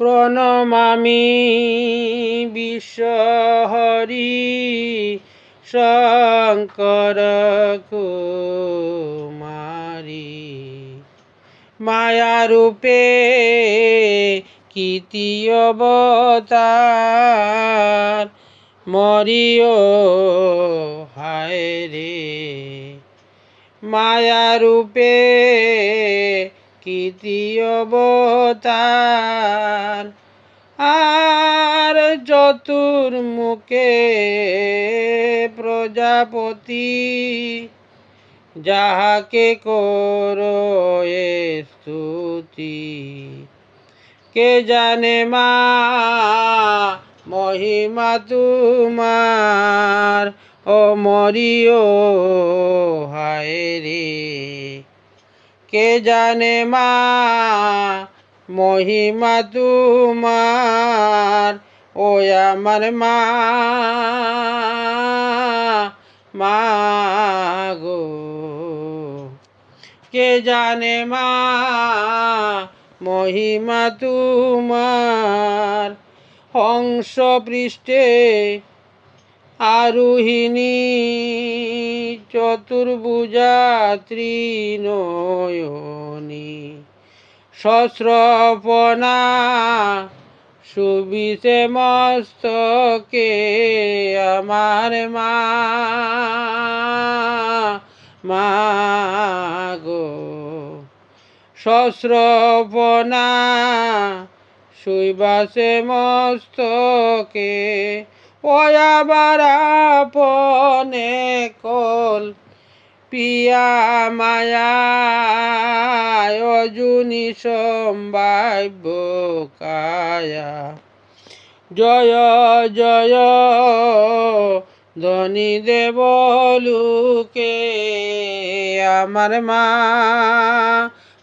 প্রণমামি বিশ্বহরি শঙ্কর কুমারী। মায়ারূপে কীর্তি অবতার মরিও হায় রে। মায়ারূপে কীর্তি অবতার আর চতুর্মুখে প্রজাপতি, যাহাকে করো স্তুতি। কে জানে মা মহিমা তোমার, ও মরিও হায় রে। কে জানে মা মহিমা তোমার, ও আমার মা মাগো। কে জানে মা মহিমা তোমার, হংস পৃষ্ঠে আরোহিণী, চতুর্ভুজা ত্রিনয়নী, সহস্রফণা সুবিশে মস্তকে আমার মা মাগো। সহস্রফণা সুবাসে মস্তকে, ও আবার আপনে কল পিয়া মায়ায় অজুনি সম্ভাব্য কায়া। জয় জয় ধনী দেব লোকে আমার মা,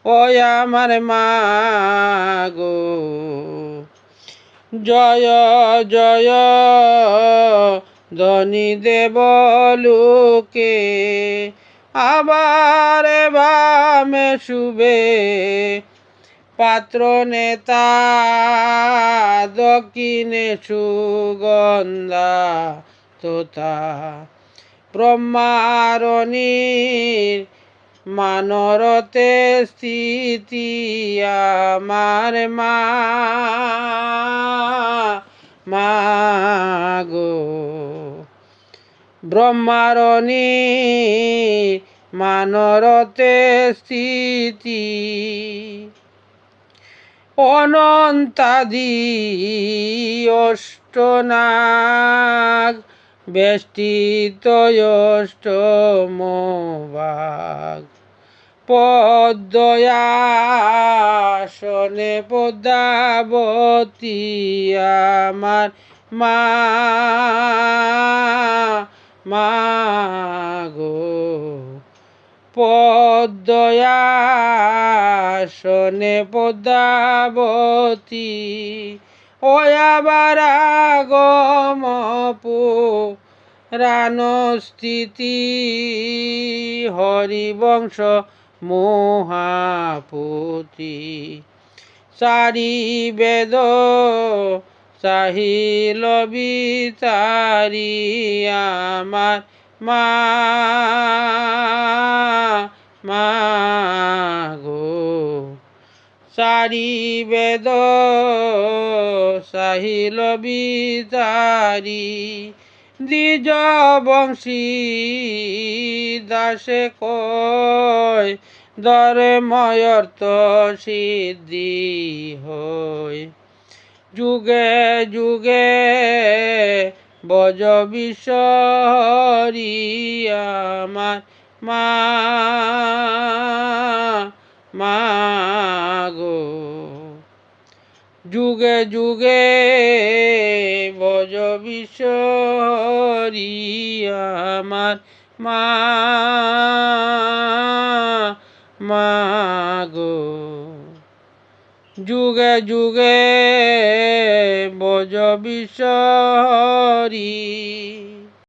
ও আমার মা গো। জয় জয় ধনী দেব লোকে, আবার বামে শুবে পাত্র নেতা, দক্ষিণে সুগন্ধা তোতা। ব্রহ্মারণীর মানরতে স্থিতি আমার মা মাগো। ব্রহ্মারণী মানরতে স্থিতি, অনন্তাদি অষ্টনাগ বেষ্টিত অষ্টমভাগ। পদ্ময়াসনে পদ্মাবতী আমার মা মাগো। পদ্ময়াসনে পদ্মাবতী, ও আবার আগম পুরাণস্থিতি, হরিবংশ মহাপতি। চারি বেদ চাহিল বিচারি আমার মা মাগো। চারি বেদ চাহিল বিচারি, দ্বিজ বংশী দাসে কয় ধর্ময়র্থ সিদ্ধি হয়। যুগে যুগে বজ বিশ্বহরি আমার মা মাগো। যুগে যুগে বজ বিশ্বহরি আমার মা মাগো। যুগে যুগে বজ বিশ্বহরি।